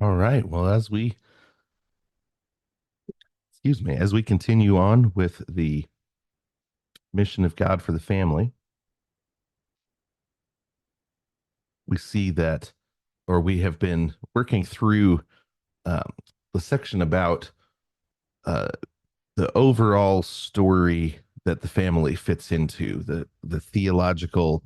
All right. Well, as we continue on with the mission of God for the family, we see that, or we have been working through um, the section about uh, the overall story that the family fits into, the theological,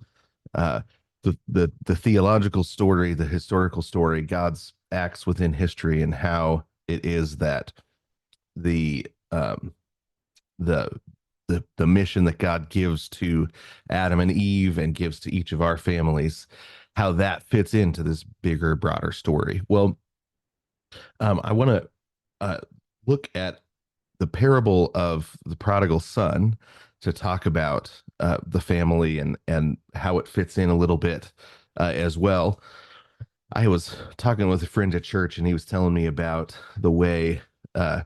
uh, the theological story, the historical story, God's acts within history, and how it is that the um, the the mission that God gives to Adam and Eve and gives to each of our families, how that fits into this bigger, broader story. Well, I want to uh, look at the parable of the prodigal son to talk about the family and how it fits in a little bit as well. I was talking with a friend at church, and he was telling me about the way uh,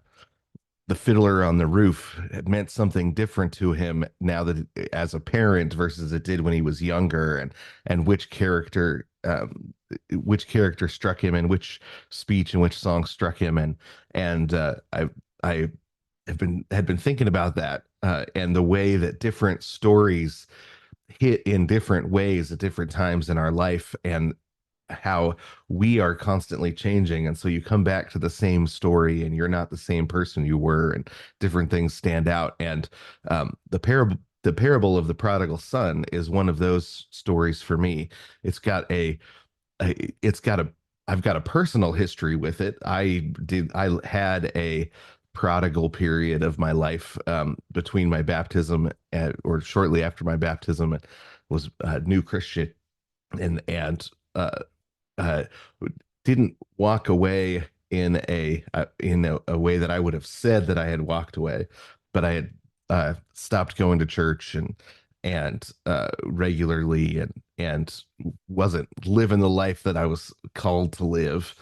the fiddler on the roof it meant something different to him now that as a parent versus it did when he was younger, and which character struck him, and which speech and which song struck him, and I had been thinking about that, and the way that different stories hit in different ways at different times in our life, and how we are constantly changing. And so you come back to the same story and you're not the same person you were, and different things stand out. And the parable of the prodigal son is one of those stories for me. It's got it's got a I've got a personal history with it. I had a prodigal period of my life, between my baptism or shortly after my baptism. It was a new Christian, and uh, didn't walk away in a way that I would have said that I had walked away, but I had stopped going to church and regularly, and wasn't living the life that I was called to live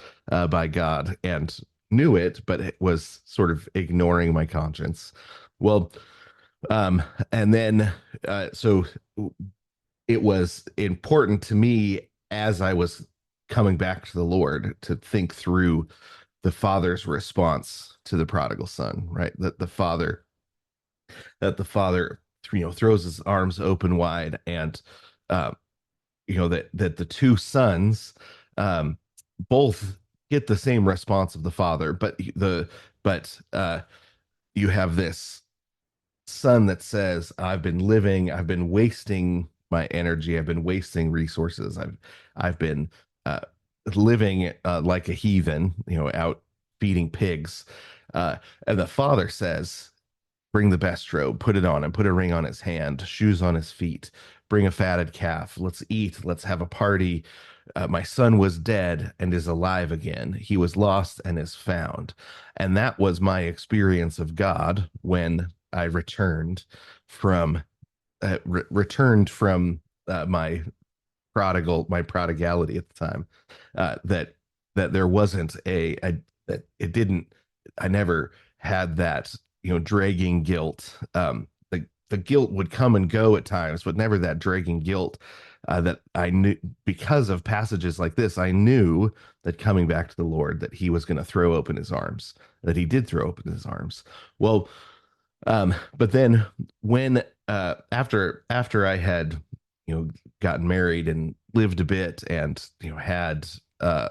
by God, and knew it, but it was sort of ignoring my conscience. Well, and then so it was important to me as I was coming back to the Lord to think through the father's response to the prodigal son, right? That the father throws his arms open wide, and uh, that the two sons um, both get the same response of the father, but you have this son that says, I've been wasting my energy, I've been wasting resources, I've been uh, living like a heathen, out feeding pigs. Uh, and the father says, bring the best robe, put it on him, put a ring on his hand, shoes on his feet, bring a fatted calf. Let's eat, let's have a party. My son was dead and is alive again. He was lost and is found. And that was my experience of God when I returned from my prodigality at the time. That there wasn't that it didn't. I never had that dragging guilt. The guilt would come and go at times, but never that dragging guilt. That I knew because of passages like this. I knew that coming back to the Lord, that He was going to throw open His arms. That He did throw open His arms. Well, but then when after I had gotten married and lived a bit, and had a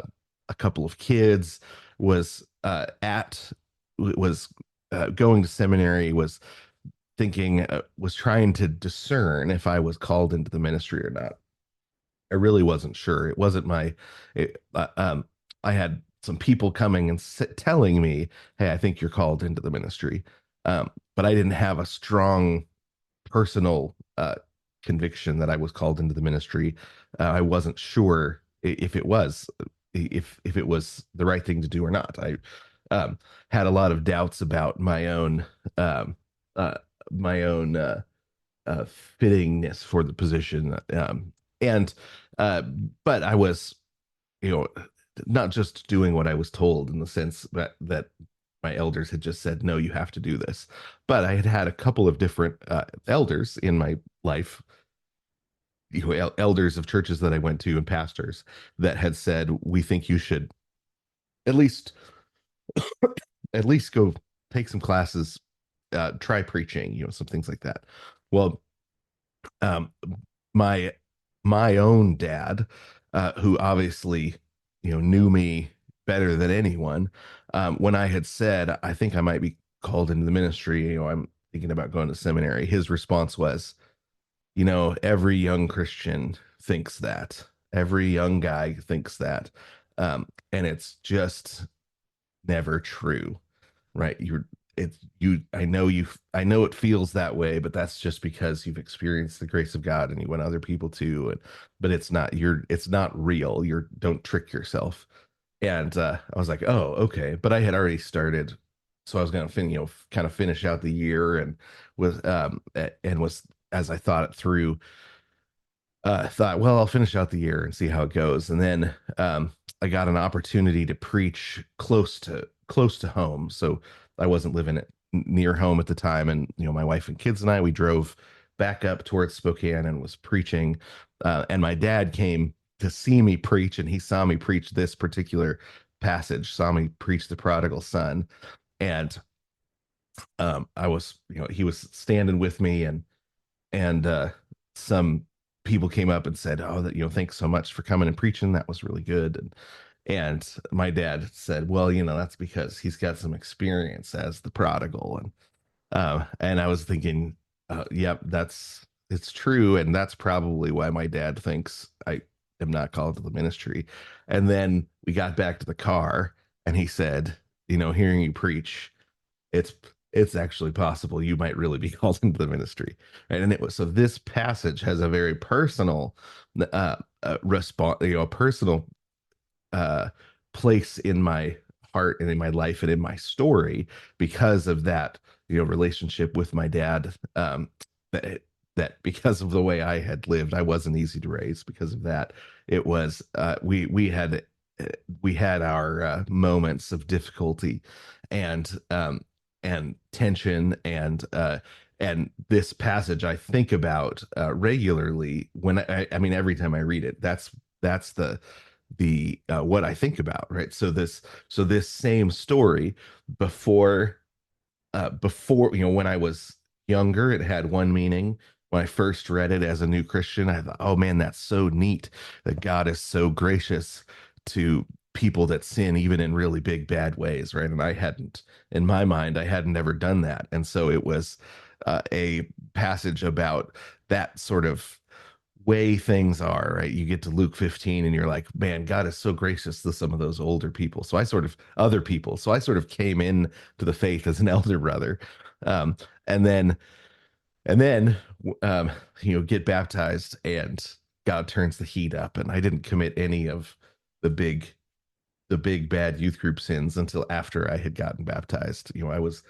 couple of kids, was at was going to seminary, was trying to discern if I was called into the ministry or not. I really wasn't sure. It wasn't my it, I had some people coming and telling me, hey, I think you're called into the ministry. But I didn't have a strong personal conviction that I was called into the ministry. I wasn't sure if it was the right thing to do or not. I um, had a lot of doubts about um, uh, my own fittingness for the position, and uh, but I was, you know, not just doing what I was told in the sense that my elders had just said, no, you have to do this. But I had had a couple of different elders in my life, elders of churches that I went to and pastors that had said, we think you should at least at least go take some classes, try preaching, some things like that. Well, um, my my own dad, who obviously knew me better than anyone, when I had said I think I might be called into the ministry, I'm thinking about going to seminary. His response was, every young Christian thinks that. Every young guy thinks that. And it's just never true, right? I know it feels that way, but that's just because you've experienced the grace of God and you want other people to, but it's not real. Don't trick yourself. And I was like, oh, okay. But I had already started, so I was going to kind of finish out the year, and was, as I thought it through, thought, well, I'll finish out the year and see how it goes. And then I got an opportunity to preach close to home. So I wasn't living near home at the time, and my wife and kids and I, we drove back up towards Spokane and was preaching. And my dad came to see me preach, and he saw me preach this particular passage, saw me preach the prodigal son, and I was, he was standing with me, and some people came up and said, "Oh, that thanks so much for coming and preaching. That was really good." And my dad said, "Well, that's because he's got some experience as the prodigal." And I was thinking, "Yep, it's true, and that's probably why my dad thinks I am not called to the ministry." And then we got back to the car, and he said, "Hearing you preach, it's it's actually possible you might really be called into the ministry." Right? And it was, so this passage has a very personal response, a personal uh place in my heart and in my life and in my story, because of that relationship with my dad, that because of the way I had lived, I wasn't easy to raise. Because of that, it was, we had our moments of difficulty, and tension, and this passage I think about regularly when I mean, every time I read it, that's the what I think about, right? So this same story, before, when I was younger, it had one meaning. When I first read it as a new Christian, I thought, oh man, that's so neat that God is so gracious to people that sin, even in really big bad ways, right? And I hadn't, in my mind, I hadn't ever done that. And so it was a passage about that sort of way things are, right? You get to Luke 15 and you're like, man, God is so gracious to some of those older people. So other people. So I sort of came in to the faith as an elder brother. Um, and then, and then, um, get baptized, and God turns the heat up, and I didn't commit any of the big, bad youth group sins until after I had gotten baptized. I was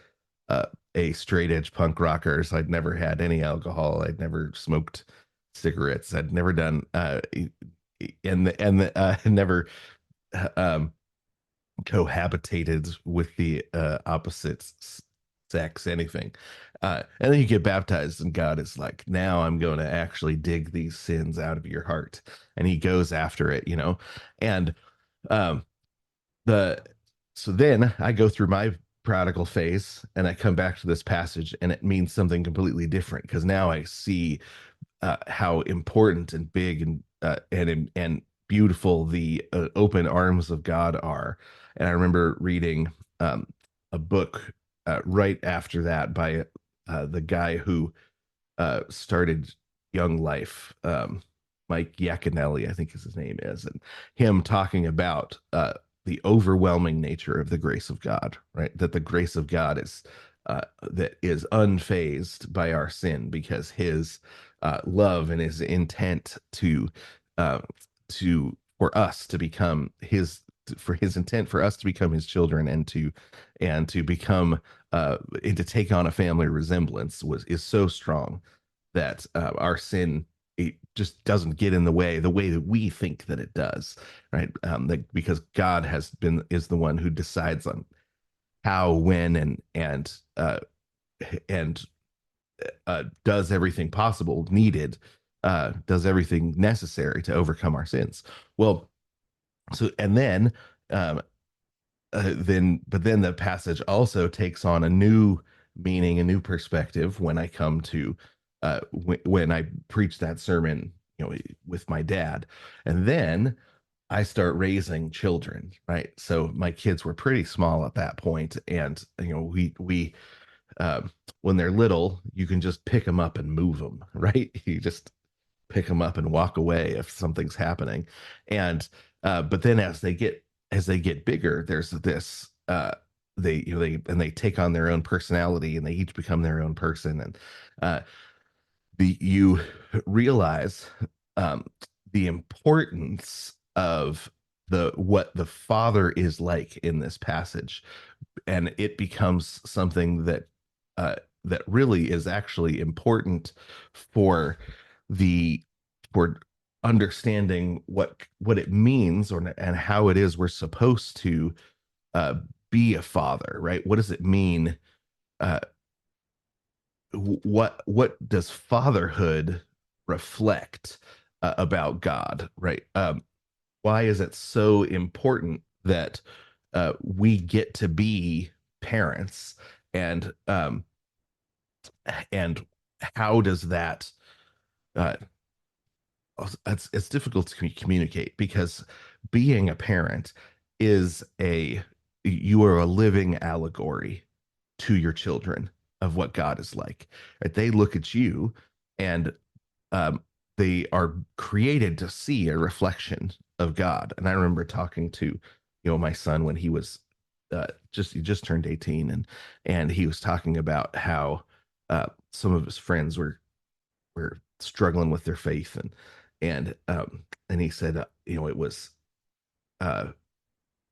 uh, a straight edge punk rocker, so I'd never had any alcohol. I'd never smoked cigarettes. I'd never done never um cohabitated with the opposite sex, anything. And then you get baptized, and God is like, now I'm going to actually dig these sins out of your heart, and He goes after it, and um the so then I go through my prodigal phase, and I come back to this passage, and it means something completely different, because now I see how important and big and beautiful the open arms of God are. And I remember reading a book right after that by the guy who started Young Life, Mike Yaconelli, I think his name is, and him talking about the overwhelming nature of the grace of God, right? That the grace of God is that is unfazed by our sin, because His love and His intent uh, to for us to become His for His intent for us to become His children, and to become and to take on a family resemblance is so strong that our sin, it just doesn't get in the way that we think that it does, right? Because God is the one who decides on how, when, and does everything possible needed, does everything necessary to overcome our sins. Well, so and then um, then the passage also takes on a new meaning, a new perspective when I come to when I preach that sermon, with my dad, and then I start raising children, right? So my kids were pretty small at that point, and we when they're little, you can just pick them up and move them, right? You just pick them up and walk away if something's happening, and but then as they get bigger, there's this they take on their own personality and they each become their own person, and uh, the you realize um, the importance of the what the father is like in this passage, and it becomes something uh, that really is actually important for the for understanding what it means, or and how it is we're supposed to uh, be a father, right? What does it mean? Uh, what does fatherhood reflect about God, right? Why is it so important that we get to be parents, and and how does that uh, it's difficult to communicate, because being a parent is a you are a living allegory to your children of what God is like. Right? They look at you, and um, they are created to see a reflection of God. And I remember talking to, my son when he was he just turned 18, and he was talking about how some of his friends were struggling with their faith, and he said, it was uh,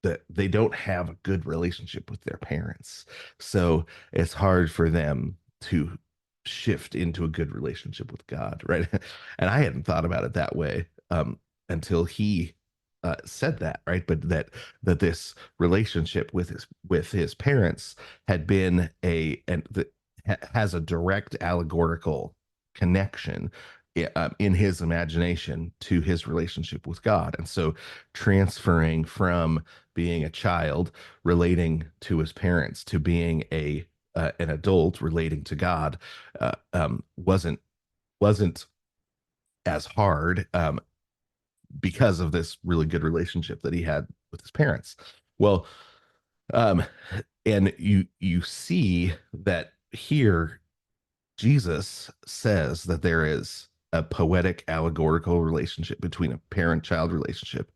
that they don't have a good relationship with their parents. So it's hard for them to shift into a good relationship with God, right? And I hadn't thought about it that way until he said that, right? But that this relationship with his parents had been and that has a direct allegorical connection in his imagination to his relationship with God. And so transferring from being a child relating to his parents to being a an adult relating to God wasn't as hard because of this really good relationship that he had with his parents. Well, um, and you see that here Jesus says that there is a poetic allegorical relationship between a parent-child relationship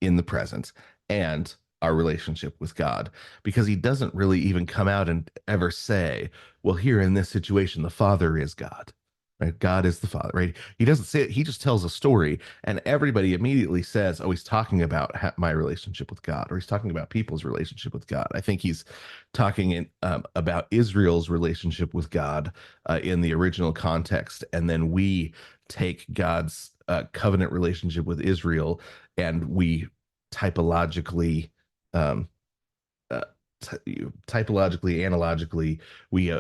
in the present and our relationship with God, because he doesn't really even come out and ever say, well, here in this situation, the Father is God, right? God is the Father, right? He doesn't say it. He just tells a story, and everybody immediately says, oh, he's talking about my relationship with God, or he's talking about people's relationship with God. I think he's talking about Israel's relationship with God in the original context, and then we take God's covenant relationship with Israel, and we typologically um, uh, typologically, analogically, we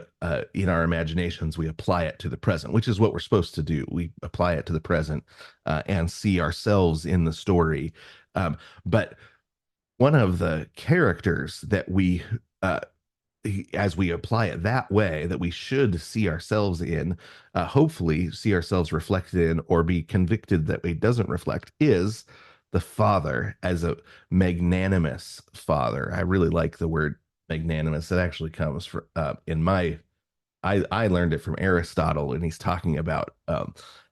in our imaginations we apply it to the present, which is what we're supposed to do. We apply it to the present and see ourselves in the story. But one of the characters that uh, as we apply it that way, that we should see ourselves in, hopefully see ourselves reflected in, or be convicted that it doesn't reflect, is the father, as a magnanimous father. I really like the word magnanimous. It actually comes from in my I learned it from Aristotle, and he's talking about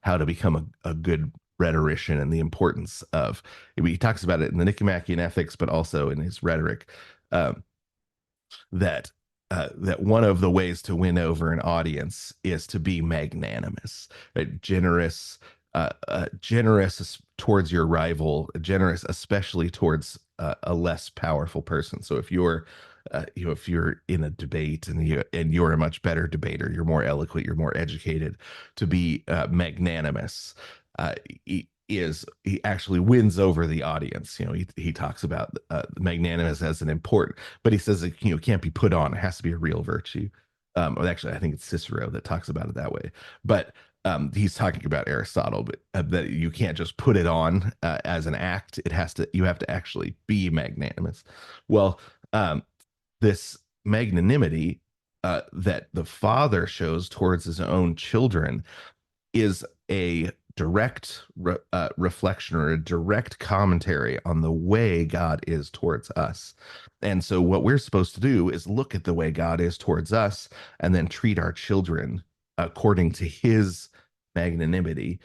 how to become a good rhetorician, and the importance of. He talks about it in the Nicomachean Ethics, but also in his rhetoric. Um, that that one of the ways to win over an audience is to be magnanimous, right? Generous towards your rival, generous especially towards a less powerful person. So if you're in a debate, and you're a much better debater, you're more eloquent, you're more educated, to be magnanimous uh, he actually wins over the audience. He talks about magnanimous as an important, but he says it can't be put on. It has to be a real virtue. Or actually, I think it's Cicero that talks about it that way. But He's talking about Aristotle, but that you can't just put it on as an act. You have to actually be magnanimous. Well, um, this magnanimity that the father shows towards his own children is a direct reflection or a direct commentary on the way God is towards us. And so, what we're supposed to do is look at the way God is towards us and then treat our children according to his magnanimity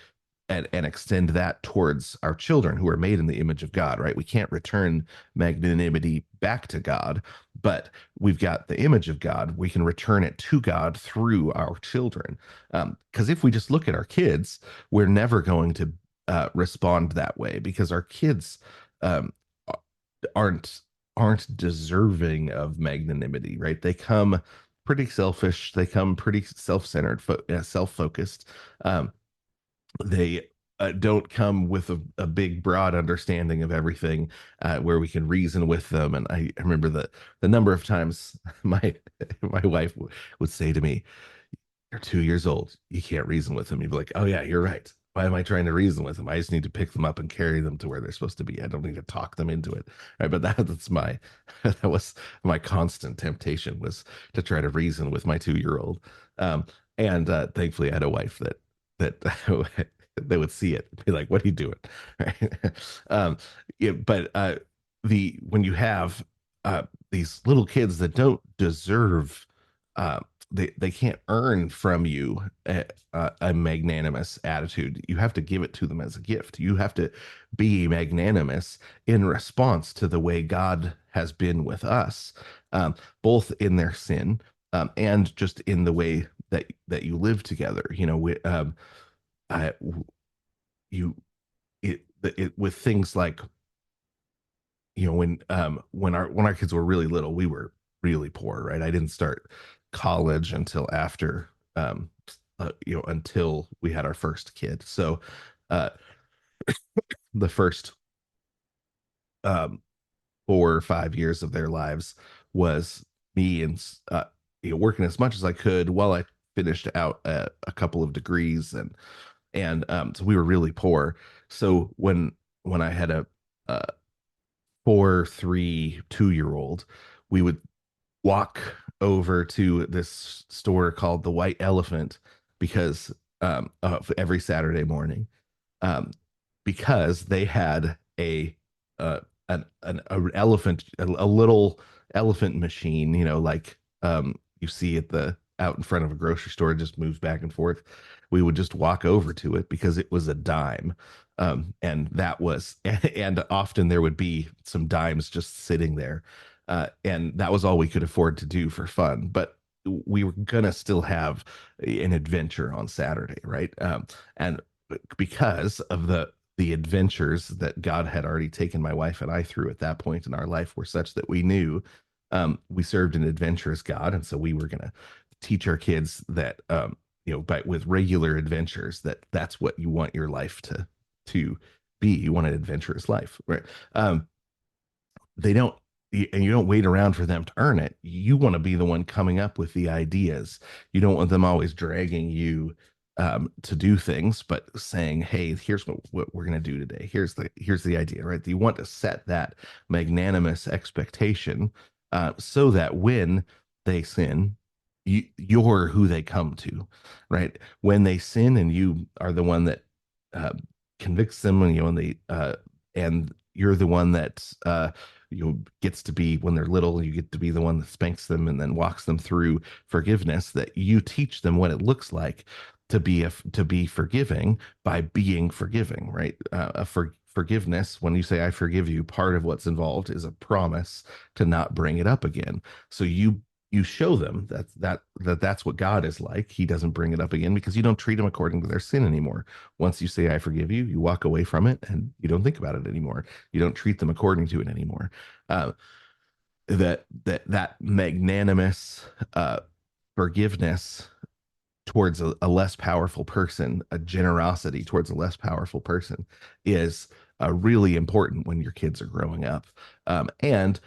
and extend that towards our children who are made in the image of God, right? We can't return magnanimity back to God, but we've got the image of God. We can return it to God through our children. Because if we just look at our kids, we're never going to respond that way because our kids um, aren't aren't deserving of magnanimity, right? They come pretty selfish. They come pretty self-centered, self-focused. Um, they don't come with a big broad understanding of everything where we can reason with them. And I remember the number of times my wife would say to me, "You're 2 years old, you can't reason with them." You'd be like, "Oh yeah, you're right. Why am I trying to reason with them? I just need to pick them up and carry them to where they're supposed to be. I don't need to talk them into it." Right, but that's my that was my constant temptation, was to try to reason with my 2 year old. And thankfully I had a wife that they would see it, be like, "What are you doing?" Right. But the when you have these little kids that don't deserve, uh, they can't earn from you a magnanimous attitude. You have to give it to them as a gift. You have to be magnanimous in response to the way God has been with us, both in their sin, and just in the way that you live together. I, you with things like, when our kids were really little, we were really poor, right? I didn't start college until after, until we had our first kid. So uh the first um 4 or 5 years of their lives was me and working as much as I could while I finished out a couple of degrees, and so we were really poor. So when I had a 4, 3, 2 year old, we would walk over to this store called the White Elephant because every Saturday morning, um, because they had uh, an elephant, a little elephant machine, like you see at the out in front of a grocery store, it just moves back and forth. We would just walk over to it because it was a dime. And that was, and often there would be some dimes just sitting there. And that was all we could afford to do for fun. But we were gonna still have an adventure on Saturday, right? And because of the adventures that God had already taken my wife and I through at that point in our life were such that we knew we served an adventurous God, and so we were going to teach our kids that, but with regular adventures, that's what you want your life to be. You want an adventurous life, right? They don't, and you don't wait around for them to earn it. You want to be the one coming up with the ideas. You don't want them always dragging you to do things, but saying, "Hey, here's what we're going to do today. Here's the idea," right? You want to set that magnanimous expectation, so that when they sin, you're who they come to, right? When they sin, and you are the one that uh, convicts them, and you're the one that gets to be, when they're little, you get to be the one that spanks them and then walks them through forgiveness, that you teach them what it looks like to be forgiving by being forgiving, right? Forgiveness, when you say "I forgive you," part of what's involved is a promise to not bring it up again. So you show them that's what God is like. He doesn't bring it up again because you don't treat them according to their sin anymore. Once you say "I forgive you," you walk away from it and you don't think about it anymore. You don't treat them according to it anymore. Uh, that magnanimous forgiveness towards a less powerful person, a generosity towards a less powerful person, is really important when your kids are growing up. And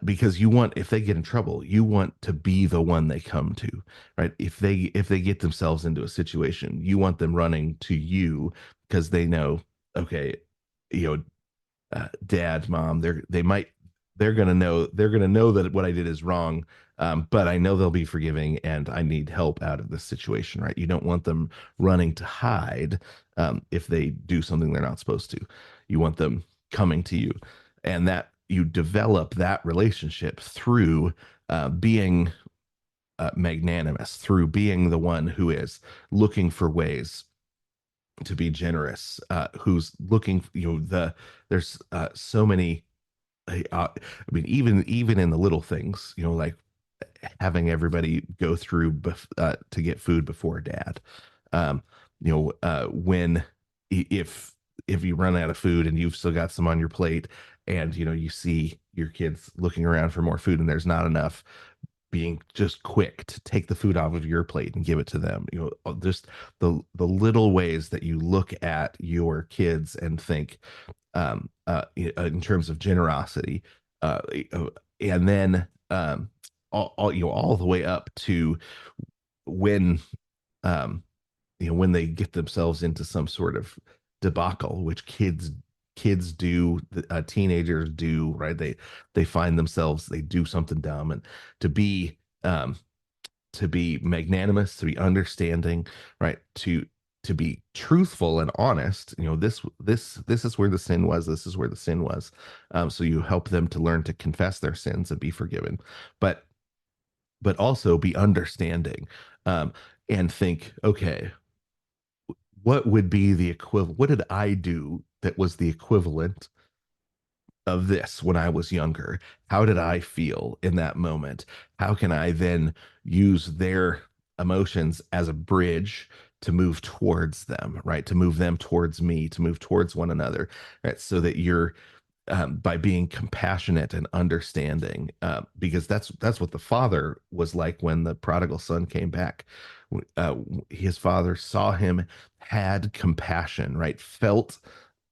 because you want, if they get in trouble, you want to be the one they come to, right? If they get themselves into a situation, you want them running to you because they know, okay, you know, dad, mom, they're gonna know that what I did is wrong. But I know they'll be forgiving, and I need help out of this situation, right? You don't want them running to hide if they do something they're not supposed to. You want them coming to you, and that you develop that relationship through being magnanimous, through being the one who is looking for ways to be generous, who's looking, there's so many. I mean, even in the little things, like having everybody go through to get food before dad. Um, when if you run out of food and you've still got some on your plate, and you see your kids looking around for more food and there's not enough, being just quick to take the food off of your plate and give it to them. Just the little ways that you look at your kids and think, in terms of generosity, uh, and then all the way up to when um, when they get themselves into some sort of debacle, which kids do, teenagers do, right? They find themselves, they do something dumb, and to be um, to be magnanimous, to be understanding, right? To be truthful and honest. This is where the sin was. This is where the sin was. So you help them to learn to confess their sins and be forgiven, but also be understanding, um, and think, okay, what would be the equivalent? What did I do that was the equivalent of this when I was younger? How did I feel in that moment? How can I then use their emotions as a bridge to move towards them, right? To move them towards me, to move towards one another, right? So that you're, by being compassionate and understanding, because that's what the father was like when the prodigal son came back. Uh, his father saw him, had compassion, right?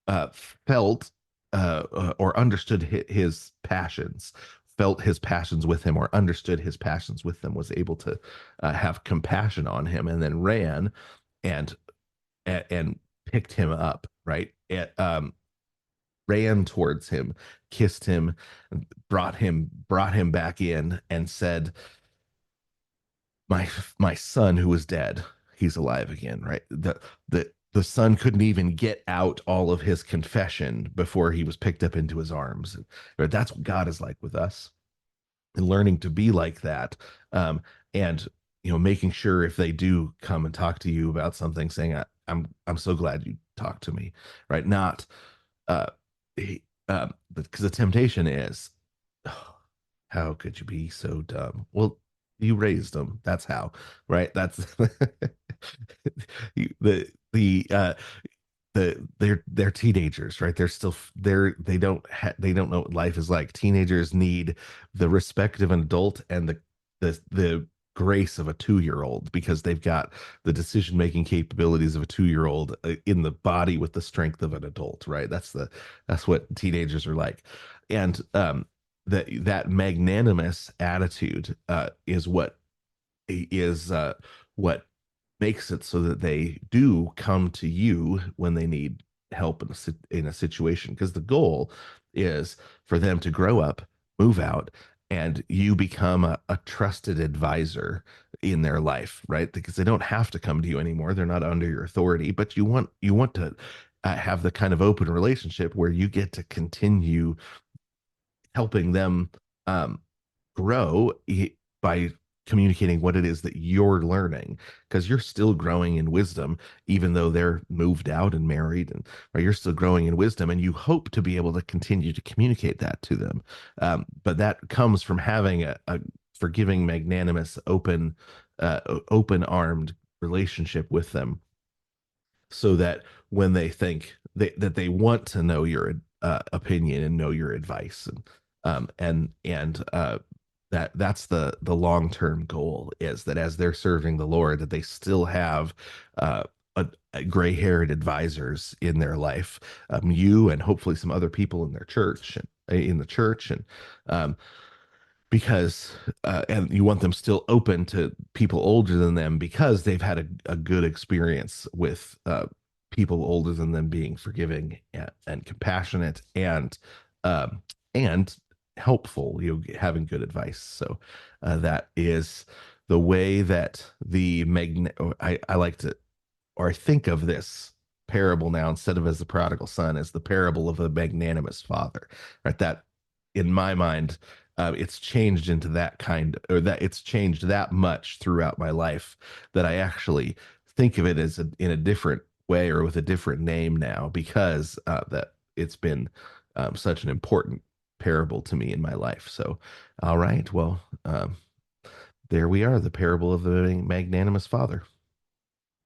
Uh, felt or understood his passions, felt his passions with him, or understood his passions with them, was able to have compassion on him, and then ran and and picked him up, right? Ran towards him, kissed him, brought him back in, and said, "My my son who was dead, he's alive again." Right? The son couldn't even get out all of his confession before he was picked up into his arms. Right? That's what God is like with us, and learning to be like that, and making sure if they do come and talk to you about something, saying, I'm so glad you talked to me," right? Not uh, because the temptation is, "Oh, how could you be so dumb?" Well, you raised them. That's how, right? That's the they're teenagers, right? They're still they don't know what life is like. Teenagers need the respect of an adult and the grace of a 2-year old, because they've got the decision making capabilities of a 2-year old in the body with the strength of an adult, right? That's what teenagers are like. And that magnanimous attitude is what makes it so that they do come to you when they need help in a situation, because the goal is for them to grow up, move out, and you become a trusted advisor in their life, right? Because they don't have to come to you anymore. They're not under your authority, but you want to have the kind of open relationship where you get to continue helping them um, grow by communicating what it is that you're learning, because you're still growing in wisdom, even though they're moved out and married, and right, you're still growing in wisdom, and you hope to be able to continue to communicate that to them. But that comes from having a forgiving, magnanimous, open armed relationship with them, so that when they think that they want to know your opinion and know your advice, and that's the long term goal, is that as they're serving the Lord, that they still have uh, a gray haired advisors in their life, you and hopefully some other people in their church. in the church, and um, because and you want them still open to people older than them because they've had a good experience with people older than them being forgiving and compassionate um, and helpful, having good advice. So that is the way that I like to, or I think of this parable now, instead of as the prodigal son, as the parable of the magnanimous father. Right? That, in my mind, it's changed into that kind, or that it's changed that much throughout my life that I actually think of it as in a different way or with a different name now, because that it's been such an important parable to me in my life. So, all right, well, there we are, the parable of the magnanimous father.